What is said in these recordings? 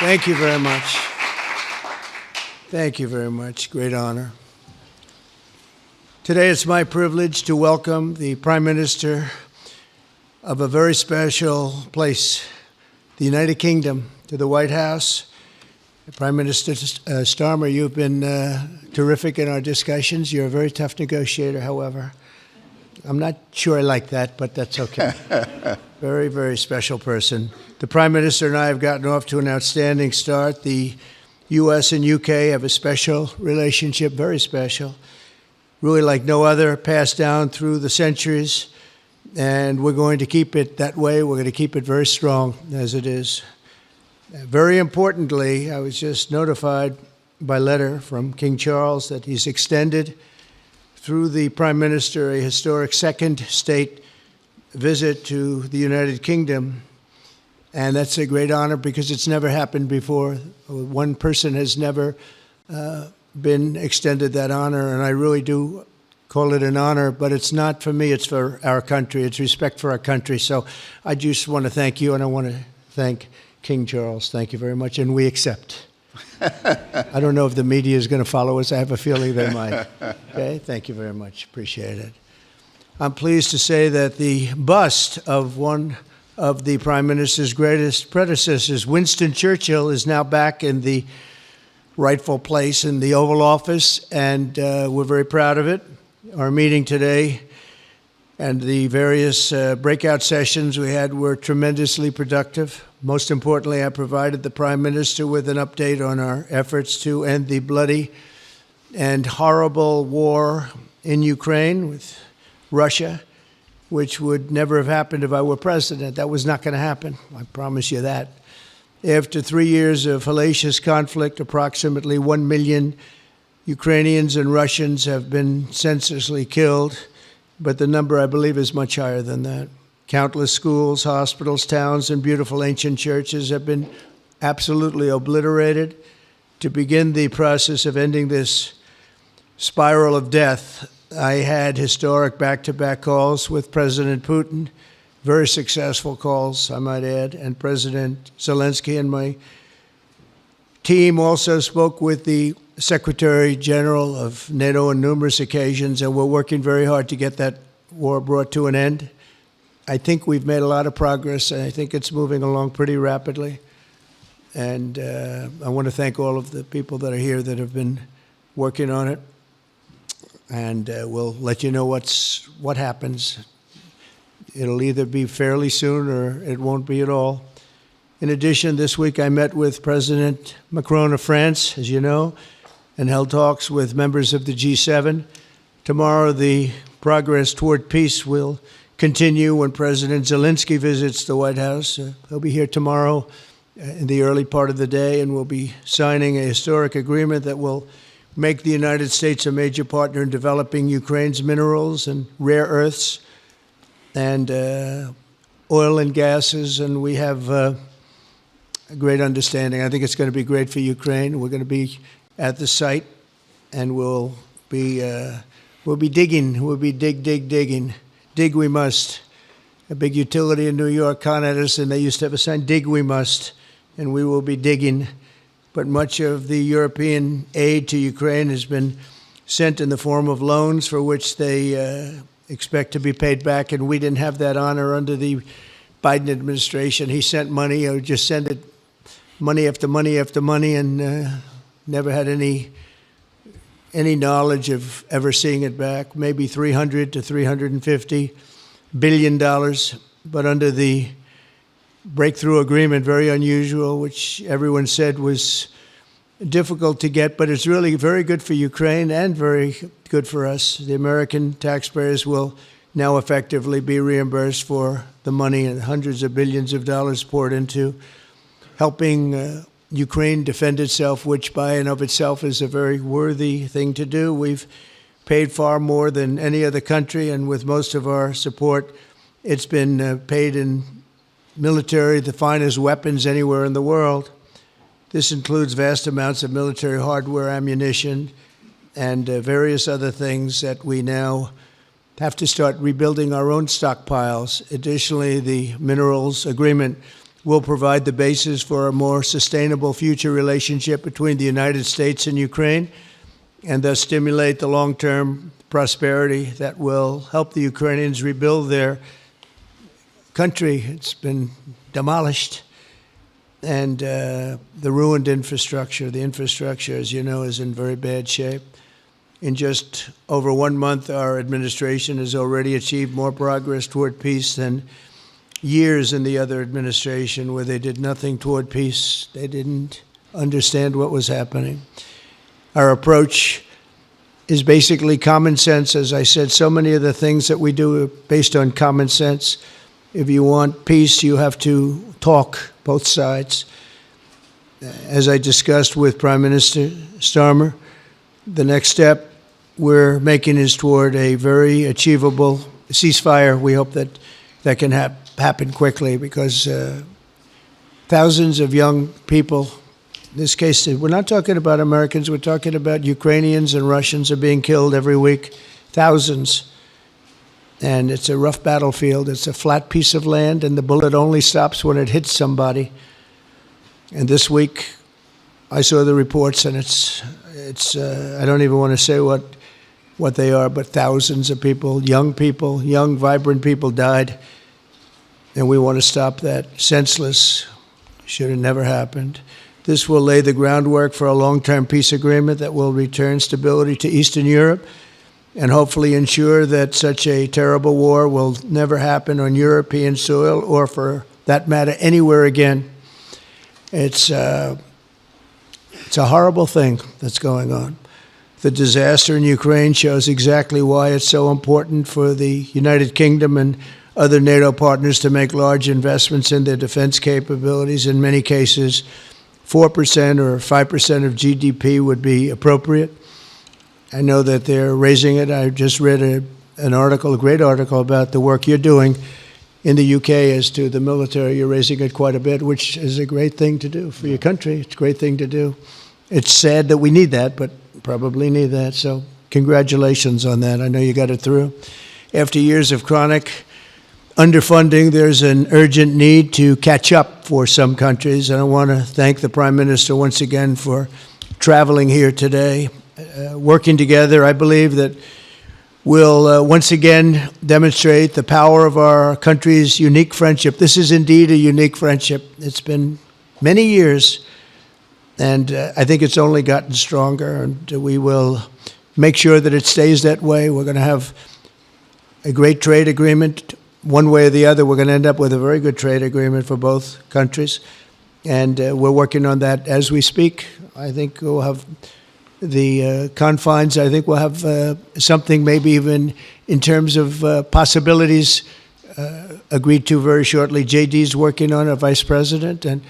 Thank you very much. Thank you very much. Great honor. Today it's my privilege to welcome the Prime Minister of a very special place, the United Kingdom, to the White House. Prime Minister Starmer, you've been terrific in our discussions. You're a very tough negotiator, however. I'm not sure I like that, but that's okay. Very, very special person. The Prime Minister and I have gotten off to an outstanding start. The U.S. and U.K. have a special relationship, very special, really like no other, passed down through the centuries, and we're going to keep it that way. We're going to keep it very strong as it is. Very importantly, I was just notified by letter from King Charles that he's extended through the Prime Minister a historic second state visit to the United Kingdom. And that's a great honor because it's never happened before. One person has never been extended that honor, and I really do call it an honor, but it's not for me, it's for our country. It's respect for our country. So I just want to thank you, and I want to thank King Charles. Thank you very much, and we accept. I don't know if the media is going to follow us. I have a feeling they might. Okay, thank you very much. Appreciate it. I'm pleased to say that the bust of one of the Prime Minister's greatest predecessors, Winston Churchill, is now back in the rightful place in the Oval Office, and we're very proud of it. Our meeting today and the various breakout sessions we had were tremendously productive. Most importantly, I provided the Prime Minister with an update on our efforts to end the bloody and horrible war in Ukraine with Russia, which would never have happened if I were president. That was not going to happen. I promise you that. After 3 years of hellacious conflict, approximately 1 million Ukrainians and Russians have been senselessly killed, but the number, I believe, is much higher than that. Countless schools, hospitals, towns, and beautiful ancient churches have been absolutely obliterated. To begin the process of ending this spiral of death, I had historic back-to-back calls with President Putin, very successful calls, I might add, and President Zelensky, and my team also spoke with the Secretary General of NATO on numerous occasions, and we're working very hard to get that war brought to an end. I think we've made a lot of progress, and I think it's moving along pretty rapidly. And I want to thank all of the people that are here that have been working on it. And we'll let you know what happens. It'll either be fairly soon or it won't be at all. In addition, this week I met with President Macron of France, as you know, and held talks with members of the G7. Tomorrow, the progress toward peace will continue when President Zelensky visits the White House. He'll be here tomorrow in the early part of the day, and we'll be signing a historic agreement that will make the United States a major partner in developing Ukraine's minerals and rare earths and oil and gases, and we have a great understanding. I think it's going to be great for Ukraine. We're going to be at the site, and we'll be digging. We'll be digging. Dig we must. A big utility in New York, Con Edison, they used to have a sign, dig we must, and we will be digging. But much of the European aid to Ukraine has been sent in the form of loans for which they expect to be paid back, and we didn't have that honor under the Biden administration. He sent money, or just sent it, money after money after money, and never had any knowledge of ever seeing it back. Maybe $300 to $350 billion, but under the breakthrough agreement, very unusual, which everyone said was difficult to get, but it's really very good for Ukraine and very good for us. The American taxpayers will now effectively be reimbursed for the money and hundreds of billions of dollars poured into helping Ukraine defend itself, which by and of itself is a very worthy thing to do. We've paid far more than any other country, and with most of our support, it's been paid in military, the finest weapons anywhere in the world. This includes vast amounts of military hardware, ammunition, and various other things that we now have to start rebuilding our own stockpiles. Additionally, the minerals agreement will provide the basis for a more sustainable future relationship between the United States and Ukraine, and thus stimulate the long-term prosperity that will help the Ukrainians rebuild their country. It's been demolished, and the ruined infrastructure. The infrastructure, as you know, is in very bad shape. In just over 1 month, our administration has already achieved more progress toward peace than years in the other administration where they did nothing toward peace. They didn't understand what was happening. Our approach is basically common sense. As I said, so many of the things that we do are based on common sense. If you want peace, you have to talk, both sides. As I discussed with Prime Minister Starmer, the next step we're making is toward a very achievable ceasefire. We hope that that can happen quickly, because thousands of young people, in this case, we're not talking about Americans, we're talking about Ukrainians and Russians are being killed every week, thousands. And it's a rough battlefield. It's a flat piece of land, and the bullet only stops when it hits somebody. And this week, I saw the reports, and it's I don't even want to say what they are, but thousands of people, young, vibrant people died. And we want to stop that. Senseless. Should have never happened. This will lay the groundwork for a long-term peace agreement that will return stability to Eastern Europe and hopefully ensure that such a terrible war will never happen on European soil, or for that matter, anywhere again. It's a horrible thing that's going on. The disaster in Ukraine shows exactly why it's so important for the United Kingdom and other NATO partners to make large investments in their defense capabilities. In many cases, 4% or 5% of GDP would be appropriate. I know that they're raising it. I just read an article, a great article, about the work you're doing in the UK as to the military. You're raising it quite a bit, which is a great thing to do for your country. It's a great thing to do. It's sad that we need that, but probably need that. So congratulations on that. I know you got it through. After years of chronic underfunding, there's an urgent need to catch up for some countries. And I want to thank the Prime Minister once again for traveling here today. Working together, I believe that we'll once again demonstrate the power of our country's unique friendship. This is indeed a unique friendship. It's been many years, and I think it's only gotten stronger, and we will make sure that it stays that way. We're going to have a great trade agreement. One way or the other, we're going to end up with a very good trade agreement for both countries, and we're working on that as we speak. I think we'll have the confines. I think we'll have something maybe even in terms of possibilities agreed to very shortly. JD's working on it, Vice President, and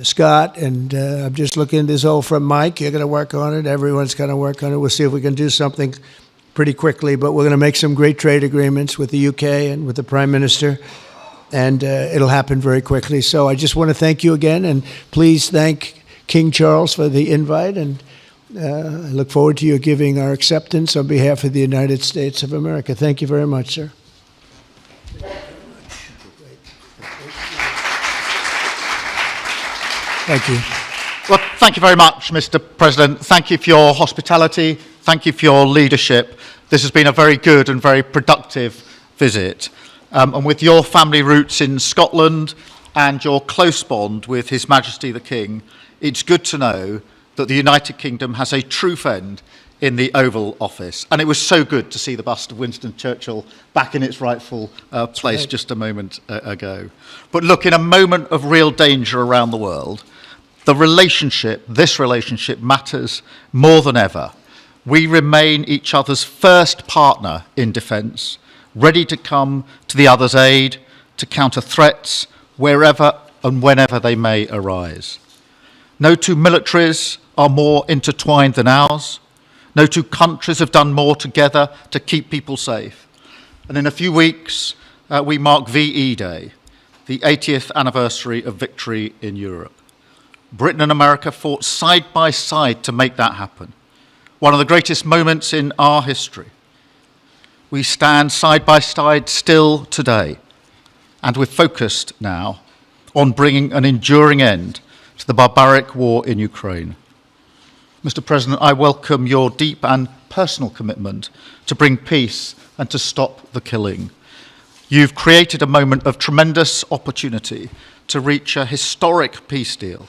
Scott, and I'm just looking, this all from Mike. You're going to work on it. Everyone's going to work on it. We'll see if we can do something pretty quickly, but we're going to make some great trade agreements with the UK and with the Prime Minister, and it'll happen very quickly. So I just want to thank you again, and please thank King Charles for the invite, and I look forward to you giving our acceptance on behalf of the United States of America. Thank you very much, sir. Thank you. Well, thank you very much, Mr. President. Thank you for your hospitality. Thank you for your leadership. This has been a very good and very productive visit. And with your family roots in Scotland and your close bond with His Majesty the King, it's good to know that the United Kingdom has a true friend in the Oval Office. And it was so good to see the bust of Winston Churchill back in its rightful place just a moment ago. But look, in a moment of real danger around the world, this relationship matters more than ever. We remain each other's first partner in defence, ready to come to the other's aid, to counter threats wherever and whenever they may arise. No two militaries are more intertwined than ours. No two countries have done more together to keep people safe. And in a few weeks, we mark VE Day, the 80th anniversary of victory in Europe. Britain and America fought side by side to make that happen. One of the greatest moments in our history. We stand side by side still today, and we're focused now on bringing an enduring end to the barbaric war in Ukraine. Mr. President, I welcome your deep and personal commitment to bring peace and to stop the killing. You've created a moment of tremendous opportunity to reach a historic peace deal,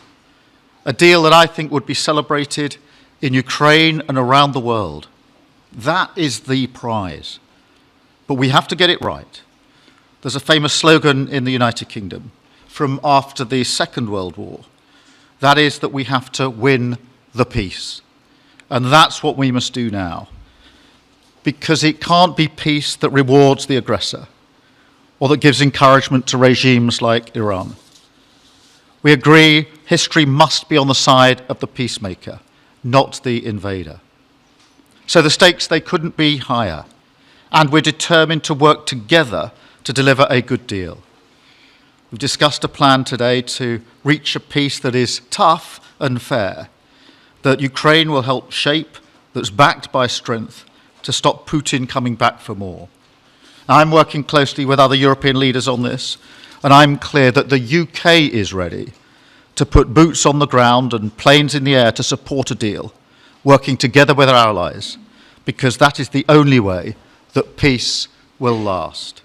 a deal that I think would be celebrated in Ukraine and around the world. That is the prize. But we have to get it right. There's a famous slogan in the United Kingdom from after the Second World War. That is that we have to win the peace. And that's what we must do now. Because it can't be peace that rewards the aggressor or that gives encouragement to regimes like Iran. We agree history must be on the side of the peacemaker, not the invader. So the stakes, they couldn't be higher. And we're determined to work together to deliver a good deal. We've discussed a plan today to reach a peace that is tough and fair, that Ukraine will help shape, that's backed by strength, to stop Putin coming back for more. I'm working closely with other European leaders on this, and I'm clear that the UK is ready to put boots on the ground and planes in the air to support a deal, working together with our allies, because that is the only way that peace will last.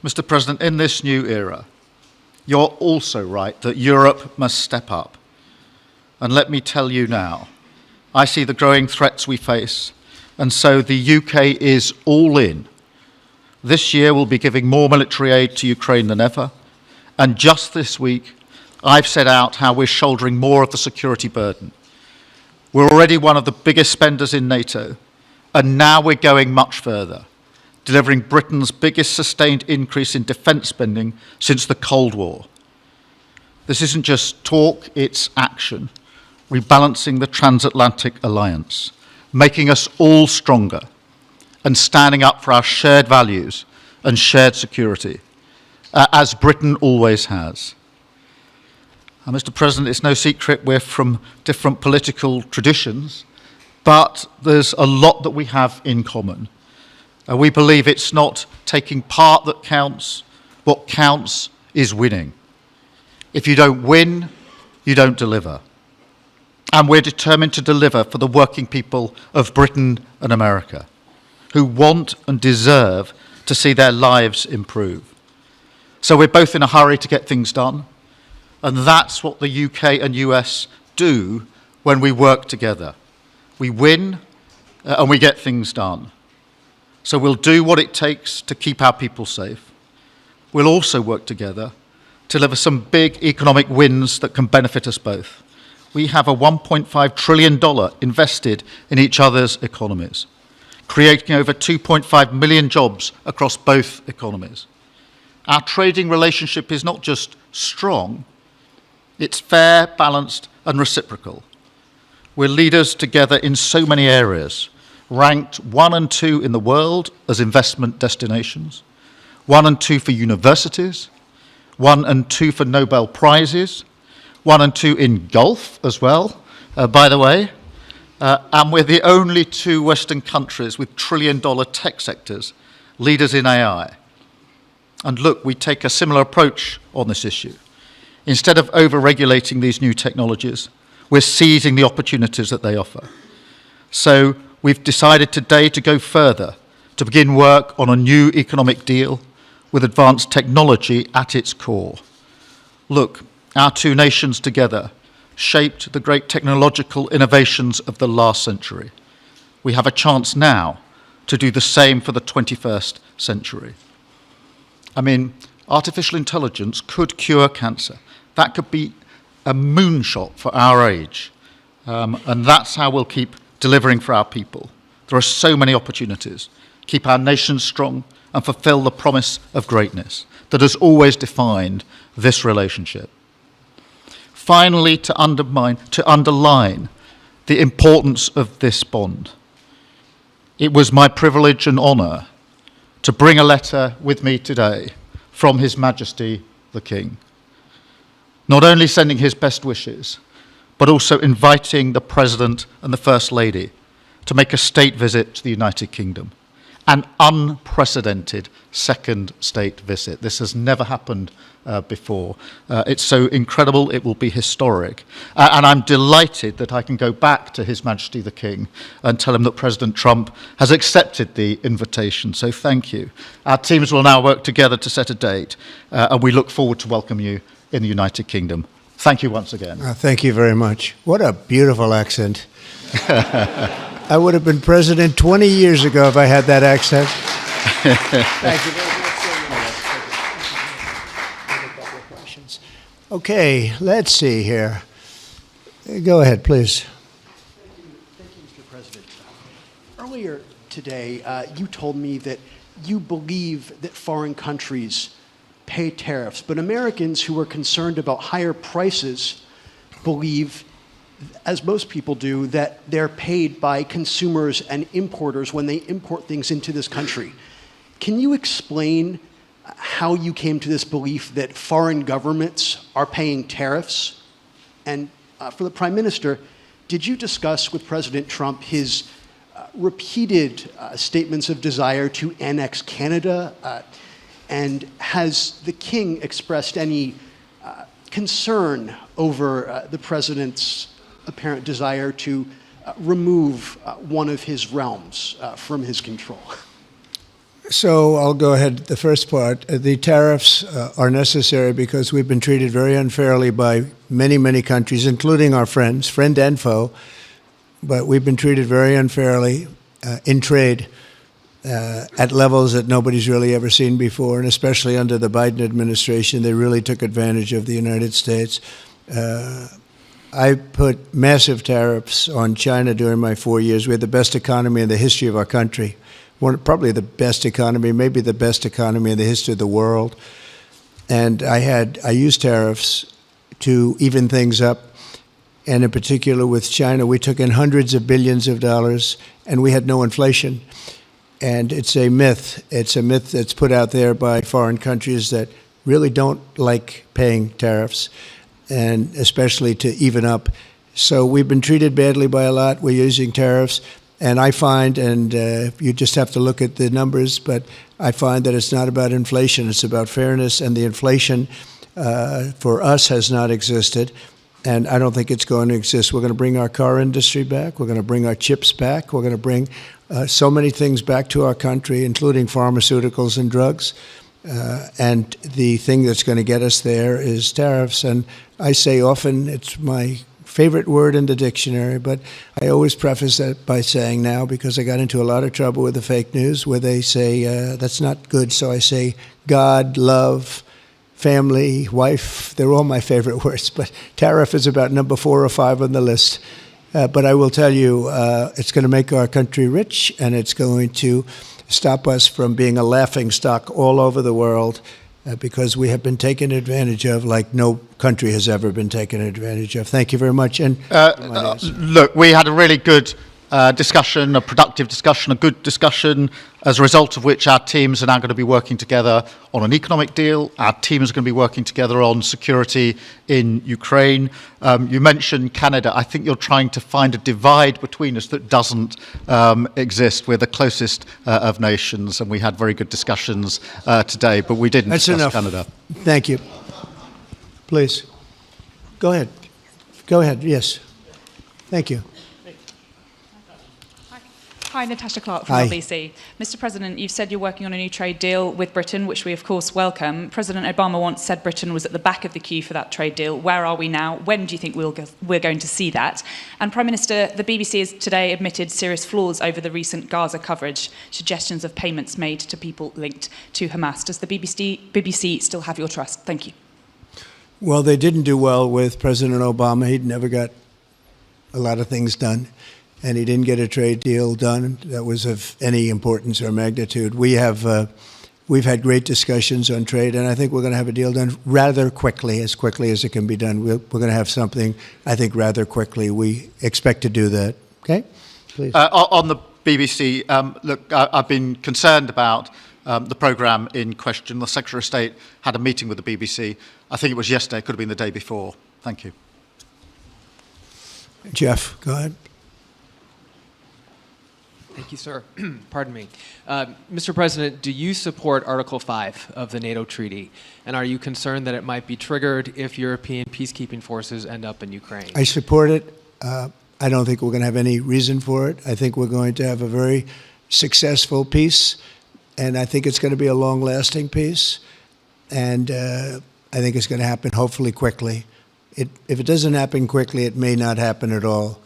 Mr. President, in this new era, you're also right that Europe must step up. And let me tell you now, I see the growing threats we face, and so the UK is all in. This year we'll be giving more military aid to Ukraine than ever, and just this week I've set out how we're shouldering more of the security burden. We're already one of the biggest spenders in NATO, and now we're going much further, delivering Britain's biggest sustained increase in defence spending since the Cold War. This isn't just talk, it's action, rebalancing the transatlantic alliance, making us all stronger, and standing up for our shared values and shared security, as Britain always has. Mr. President, it's no secret we're from different political traditions, but there's a lot that we have in common. We believe it's not taking part that counts. What counts is winning. If you don't win, you don't deliver. And we're determined to deliver for the working people of Britain and America, who want and deserve to see their lives improve. So we're both in a hurry to get things done, and that's what the UK and US do when we work together. We win and we get things done. So we'll do what it takes to keep our people safe. We'll also work together to deliver some big economic wins that can benefit us both. We have a $1.5 trillion invested in each other's economies, creating over 2.5 million jobs across both economies. Our trading relationship is not just strong, it's fair, balanced, and reciprocal. We're leaders together in so many areas, ranked 1 and 2 in the world as investment destinations, 1 and 2 for universities, 1 and 2 for Nobel Prizes, 1 and 2 in golf as well, by the way, and we're the only 2 Western countries with trillion-dollar tech sectors, leaders in AI. And look, we take a similar approach on this issue. Instead of over-regulating these new technologies, we're seizing the opportunities that they offer. So we've decided today to go further, to begin work on a new economic deal with advanced technology at its core. Look, our 2 nations together shaped the great technological innovations of the last century. We have a chance now to do the same for the 21st century. I mean, artificial intelligence could cure cancer. That could be a moonshot for our age. And that's how we'll keep delivering for our people. There are so many opportunities. Keep our nation strong and fulfill the promise of greatness that has always defined this relationship. Finally, to underline the importance of this bond. It was my privilege and honour to bring a letter with me today from His Majesty the King, not only sending his best wishes, but also inviting the President and the First Lady to make a state visit to the United Kingdom an unprecedented second state visit. This has never happened before. It's so incredible, it will be historic. And I'm delighted that I can go back to His Majesty the King and tell him that President Trump has accepted the invitation. So thank you. Our teams will now work together to set a date, and we look forward to welcome you in the United Kingdom. Thank you once again. Thank you very much. What a beautiful accent. I would have been president 20 years ago if I had that accent. Thank you very much. Okay, let's see here. Go ahead, please. Thank you, Mr. President. Earlier today, you told me that you believe that foreign countries pay tariffs, but Americans who are concerned about higher prices believe, as most people do, that they're paid by consumers and importers when they import things into this country. Can you explain how you came to this belief that foreign governments are paying tariffs? And for the Prime Minister, did you discuss with President Trump his repeated statements of desire to annex Canada? And has the King expressed any concern over the President's apparent desire to remove one of his realms from his control? So I'll go ahead. The first part, the tariffs are necessary because we've been treated very unfairly by many, many countries, including our friends, friend and foe. But we've been treated very unfairly in trade at levels that nobody's really ever seen before, and especially under the Biden administration, they really took advantage of the United States. I put massive tariffs on China during my 4 years. We had the best economy in the history of our country. Probably the best economy, maybe the best economy in the history of the world. And I used tariffs to even things up. And in particular with China, we took in hundreds of billions of dollars and we had no inflation. And it's a myth. It's a myth that's put out there by foreign countries that really don't like paying tariffs, and especially to even up. So we've been treated badly by a lot. We're using tariffs. And I find, and you just have to look at the numbers, but I find that it's not about inflation, it's about fairness, and the inflation for us has not existed, and I don't think it's going to exist. We're going to bring our car industry back, we're going to bring our chips back, we're going to bring so many things back to our country, including pharmaceuticals and drugs, and the thing that's going to get us there is tariffs. And I say often, it's my favorite word in the dictionary, but I always preface that by saying now, because I got into a lot of trouble with the fake news where they say that's not good, so I say God, love, family, wife, they're all my favorite words, but tariff is about number 4 or 5 on the list. But I will tell you, it's going to make our country rich, and it's going to stop us from being a laughing stock all over the world, because we have been taken advantage of like no country has ever been taken advantage of. Thank you very much. And look, we had a really good discussion, a productive discussion, a good discussion, as a result of which our teams are now going to be working together on an economic deal. Our teams are going to be working together on security in Ukraine. You mentioned Canada. I think you're trying to find a divide between us that doesn't exist. We're the closest of nations, and we had very good discussions today, but we didn't discuss Canada. Thank you. Please. Go ahead. Go ahead. Yes. Thank you. Hi, Natasha Clark from Hi. LBC. Mr. President, you've said you're working on a new trade deal with Britain, which we of course welcome. President Obama once said Britain was at the back of the queue for that trade deal. Where are we now? When do you think we're going to see that? And Prime Minister, the BBC has today admitted serious flaws over the recent Gaza coverage, suggestions of payments made to people linked to Hamas. Does the BBC still have your trust? Thank you. Well, they didn't do well with President Obama. He'd never got a lot of things done, and he didn't get a trade deal done that was of any importance or magnitude. We've had great discussions on trade, and I think we're going to have a deal done rather quickly as it can be done. We're going to have something, I think, rather quickly. We expect to do that. Okay? Please. On the BBC, look, I've been concerned about the programme in question. The Secretary of State had a meeting with the BBC. I think it was yesterday, it could have been the day before. Thank you. Jeff, go ahead. Thank you, sir. Pardon me. Mr. President, do you support Article 5 of the NATO treaty? And are you concerned that it might be triggered if European peacekeeping forces end up in Ukraine? I support it. I don't think we're going to have any reason for it. I think we're going to have a very successful peace, and I think it's going to be a long-lasting peace. And I think it's going to happen hopefully quickly. If it doesn't happen quickly, it may not happen at all.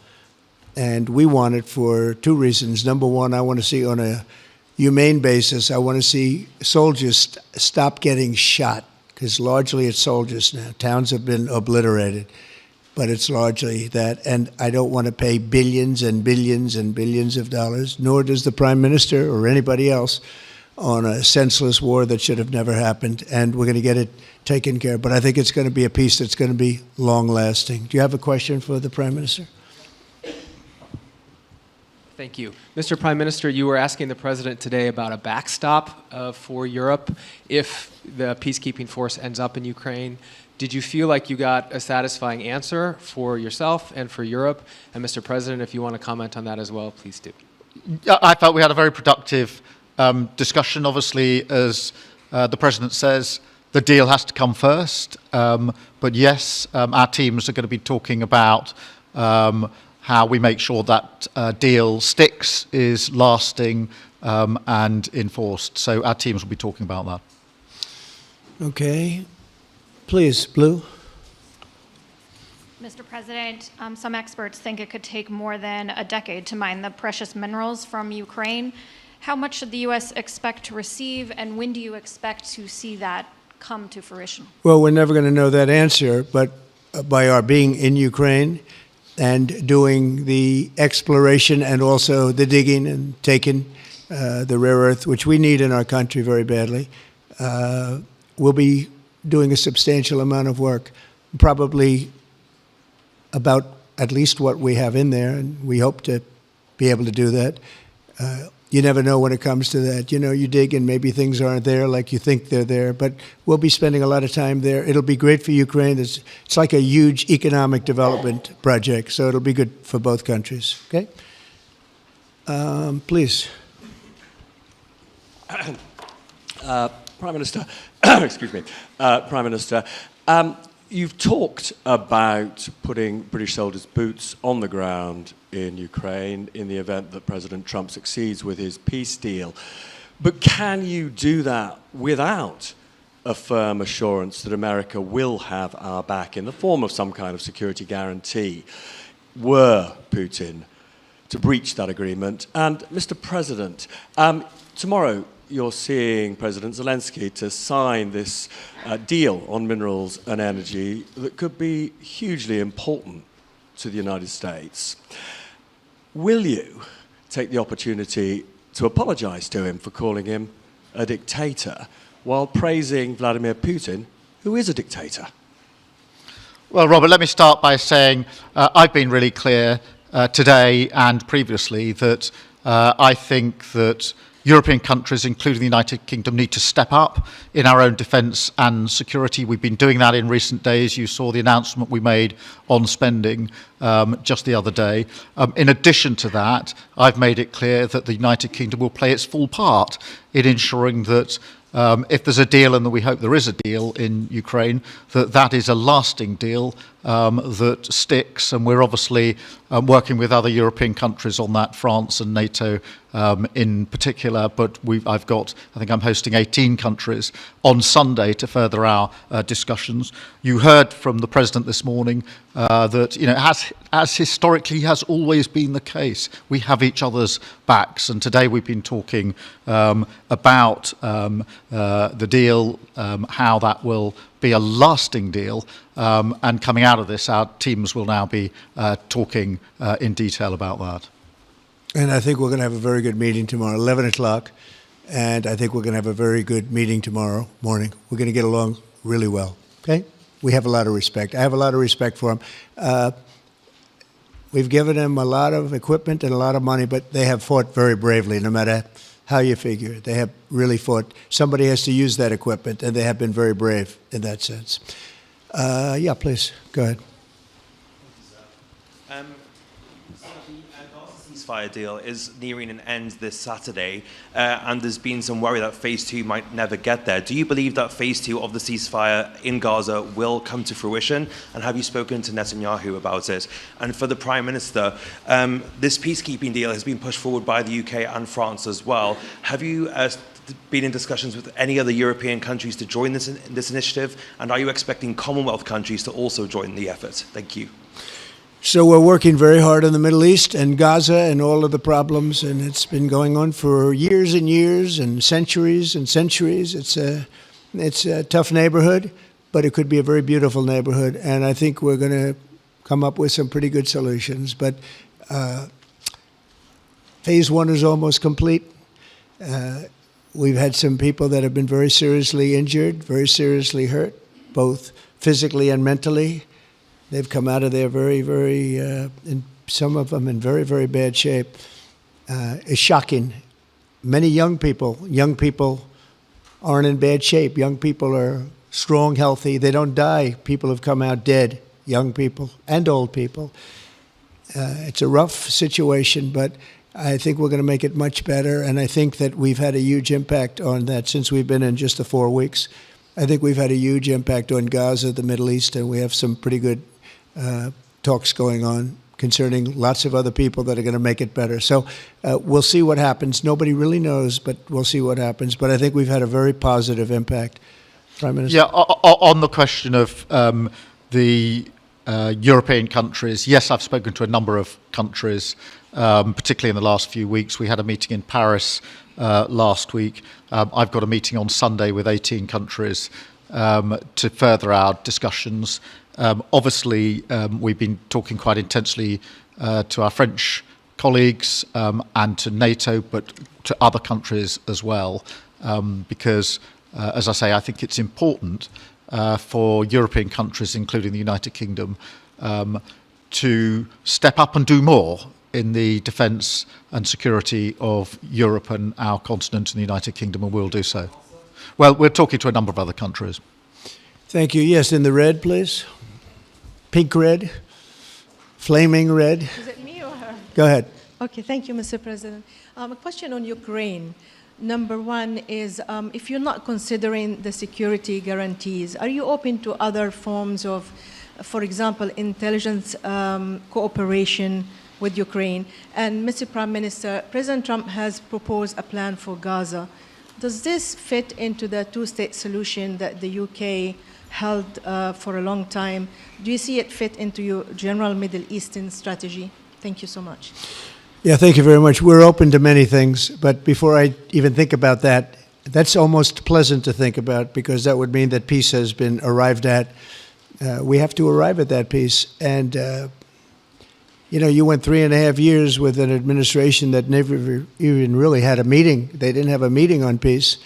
And we want it for two reasons. Number one, I want to see on a humane basis, I want to see soldiers stop getting shot, because largely it's soldiers now. Towns have been obliterated, but it's largely that. And I don't want to pay billions and billions and billions of dollars, nor does the Prime Minister or anybody else, on a senseless war that should have never happened. And we're going to get it taken care of. But I think it's going to be a peace that's going to be long-lasting. Do you have a question for the Prime Minister? Thank you. Mr. Prime Minister, you were asking the President today about a backstop for Europe if the peacekeeping force ends up in Ukraine. Did you feel like you got a satisfying answer for yourself and for Europe? And Mr. President, if you want to comment on that as well, please do. I felt we had a very productive discussion. Obviously, as the President says, the deal has to come first. But yes, our teams are going to be talking about how we make sure that deal sticks, is lasting and enforced. So our teams will be talking about that. Okay. Please, Blue. Mr. President, some experts think it could take more than a decade to mine the precious minerals from Ukraine. How much should the U.S. expect to receive, and when do you expect to see that come to fruition? Well, we're never going to know that answer, but by our being in Ukraine and doing the exploration and also the digging and taking the rare earth, which we need in our country very badly, we'll be doing a substantial amount of work, probably about at least what we have in there, and we hope to be able to do that. You never know when it comes to that. You know, you dig and maybe things aren't there like you think they're there, but we'll be spending a lot of time there. It'll be great for Ukraine. It's like a huge economic development project, so it'll be good for both countries. Okay? Please. Prime Minister, excuse me, Prime Minister, you've talked about putting British soldiers' boots on the ground in Ukraine in the event that President Trump succeeds with his peace deal. But can you do that without a firm assurance that America will have our back in the form of some kind of security guarantee were Putin to breach that agreement? And Mr. President, tomorrow you're seeing President Zelensky to sign this deal on minerals and energy that could be hugely important to the United States. Will you take the opportunity to apologize to him for calling him a dictator while praising Vladimir Putin, who is a dictator? Well, Robert, let me start by saying I've been really clear today and previously that I think that European countries, including the United Kingdom, need to step up in our own defence and security. We've been doing that in recent days. You saw the announcement we made on spending just the other day. In addition to that, I've made it clear that the United Kingdom will play its full part in ensuring that if there's a deal, and we hope there is a deal in Ukraine, that is a lasting deal that sticks. And we're obviously working with other European countries on that, France and NATO in particular. But I think I'm hosting 18 countries on Sunday to further our discussions. You heard from the President this morning that, you know, as historically has always been the case, we have each other's backs. And today we've been talking about the deal, how that will be a lasting deal. And coming out of this, our teams will now be talking in detail about that. And I think we're going to have a very good meeting tomorrow, 11 o'clock. And I think we're going to have a very good meeting tomorrow morning. We're going to get along really well, okay? We have a lot of respect. I have a lot of respect for them. We've given them a lot of equipment and a lot of money, but they have fought very bravely, no matter how you figure it. They have really fought. Somebody has to use that equipment, and they have been very brave in that sense. Yeah, please, go ahead. Ceasefire deal is nearing an end this Saturday, and there's been some worry that phase 2 might never get there. Do you believe that phase 2 of the ceasefire in Gaza will come to fruition? And have you spoken to Netanyahu about it? And for the Prime Minister, this peacekeeping deal has been pushed forward by the UK and France as well. Have you been in discussions with any other European countries to join this initiative? And are you expecting Commonwealth countries to also join the effort? Thank you. So we're working very hard in the Middle East and Gaza and all of the problems, and it's been going on for years and years and centuries and centuries. It's a tough neighborhood, but it could be a very beautiful neighborhood, and I think we're going to come up with some pretty good solutions. But phase 1 is almost complete. We've had some people that have been very seriously injured, very seriously hurt, both physically and mentally. They've come out of there and some of them in very, very bad shape. It's shocking. Many young people aren't in bad shape. Young people are strong, healthy. They don't die. People have come out dead, young people and old people. It's a rough situation, but I think we're going to make it much better. And I think that we've had a huge impact on that since we've been in just the 4 weeks. I think we've had a huge impact on Gaza, the Middle East, and we have some pretty good talks going on concerning lots of other people that are going to make it better. So we'll see what happens. Nobody really knows, but we'll see what happens. But I think we've had a very positive impact. Prime Minister? Yeah, on the question of the European countries, yes, I've spoken to a number of countries, particularly in the last few weeks. We had a meeting in Paris last week. I've got a meeting on Sunday with 18 countries to further our discussions. Obviously, we've been talking quite intensely to our French colleagues and to NATO, but to other countries as well, because, as I say, I think it's important for European countries, including the United Kingdom, to step up and do more in the defence and security of Europe and our continent and the United Kingdom, and we'll do so. Well, we're talking to a number of other countries. Thank you. Yes, in the red, please. Pink red, flaming red. Is it me or her? Go ahead. Okay, thank you, Mr. President. A question on Ukraine. Number one is, if you're not considering the security guarantees, are you open to other forms of, for example, intelligence cooperation with Ukraine? And Mr. Prime Minister, President Trump has proposed a plan for Gaza. Does this fit into the two-state solution that the UK held for a long time? Do you see it fit into your general Middle Eastern strategy? Thank you so much. Yeah, thank you very much. We're open to many things, but before I even think about that, that's almost pleasant to think about because that would mean that peace has been arrived at. We have to arrive at that peace. And, you know, you went 3.5 years with an administration that never even really had a meeting. They didn't have a meeting on peace.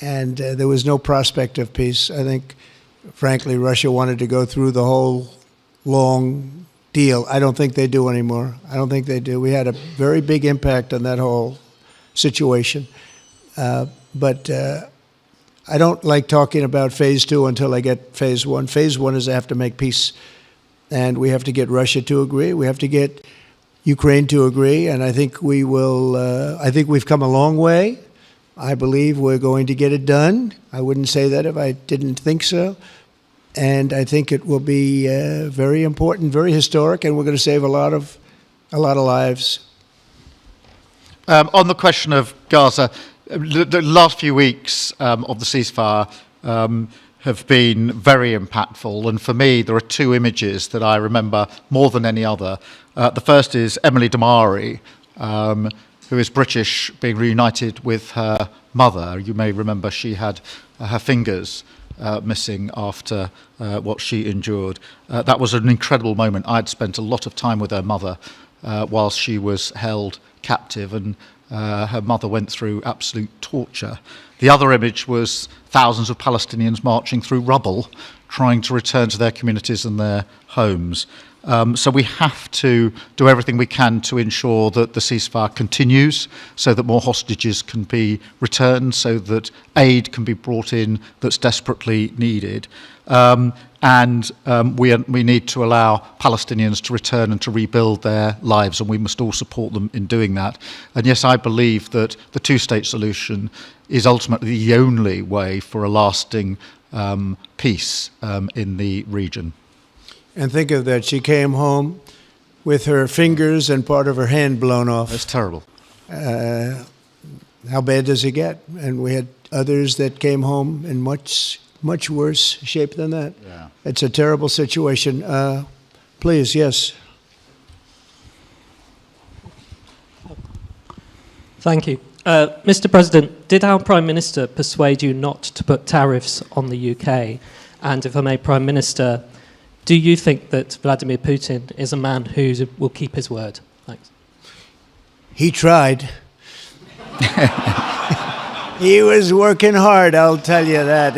And there was no prospect of peace. I think, frankly, Russia wanted to go through the whole long deal. I don't think they do anymore. I don't think they do. We had a very big impact on that whole situation. But I don't like talking about phase 2 until I get phase 1. Phase 1 is I have to make peace. And we have to get Russia to agree. We have to get Ukraine to agree. And I think we will. I think we've come a long way. I believe we're going to get it done. I wouldn't say that if I didn't think so. And I think it will be very important, very historic, and we're going to save a lot of lives. On the question of Gaza, the last few weeks of the ceasefire have been very impactful. And for me, there are 2 images that I remember more than any other. The first is Emily Damari, who is British, being reunited with her mother. You may remember she had her fingers missing after what she endured. That was an incredible moment. I'd spent a lot of time with her mother whilst she was held captive, and her mother went through absolute torture. The other image was thousands of Palestinians marching through rubble, trying to return to their communities and their homes. So we have to do everything we can to ensure that the ceasefire continues, so that more hostages can be returned, so that aid can be brought in that's desperately needed. and we need to allow Palestinians to return and to rebuild their lives, and we must all support them in doing that. And yes, I believe that the two-state solution is ultimately the only way for a lasting peace in the region. And think of that, she came home with her fingers and part of her hand blown off. That's terrible. How bad does it get? And we had others that came home in much worse shape than that. Yeah. It's a terrible situation. Please, yes. Thank you. Mr. President, did our Prime Minister persuade you not to put tariffs on the UK? And if I may, Prime Minister, do you think that Vladimir Putin is a man who will keep his word? Thanks. He tried. He was working hard, I'll tell you that.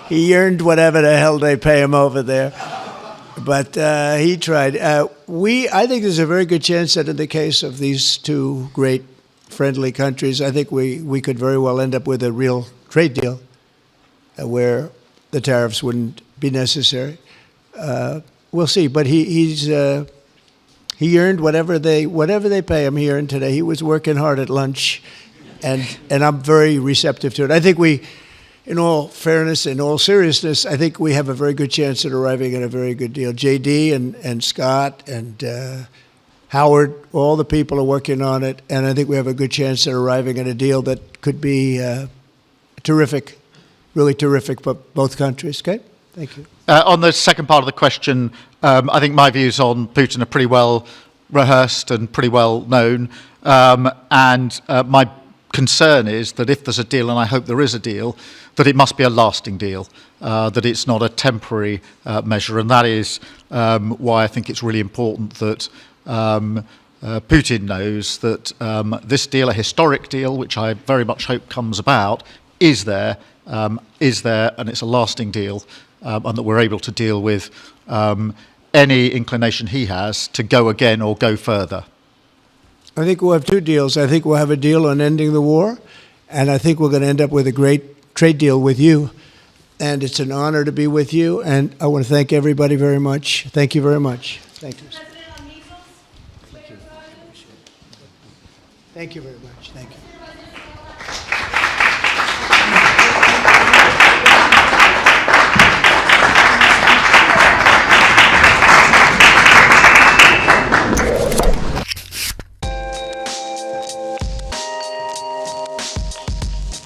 He earned whatever the hell they pay him over there. But he tried. I think there's a very good chance that in the case of these two great friendly countries, I think we could very well end up with a real trade deal where the tariffs wouldn't be necessary. We'll see. But he earned whatever they pay him. He earned today. He was working hard at lunch, and I'm very receptive to it. I think in all fairness, in all seriousness, I think we have a very good chance at arriving at a very good deal. JD and Scott and Howard, all the people are working on it, and I think we have a good chance at arriving at a deal that could be terrific, really terrific for both countries. Okay? Thank you. On the second part of the question, I think my views on Putin are pretty well rehearsed and pretty well known, and my concern is that if there's a deal, and I hope there is a deal, that it must be a lasting deal, that it's not a temporary measure, and that is why I think it's really important that Putin knows that this deal, a historic deal, which I very much hope comes about, is there, and it's a lasting deal, and that we're able to deal with any inclination he has to go again or go further. I think we'll have two deals. I think we'll have a deal on ending the war, and I think we're going to end up with a great trade deal with you. And it's an honor to be with you, and I want to thank everybody very much. Thank you very much. Thank you. Thank you very much. Thank you.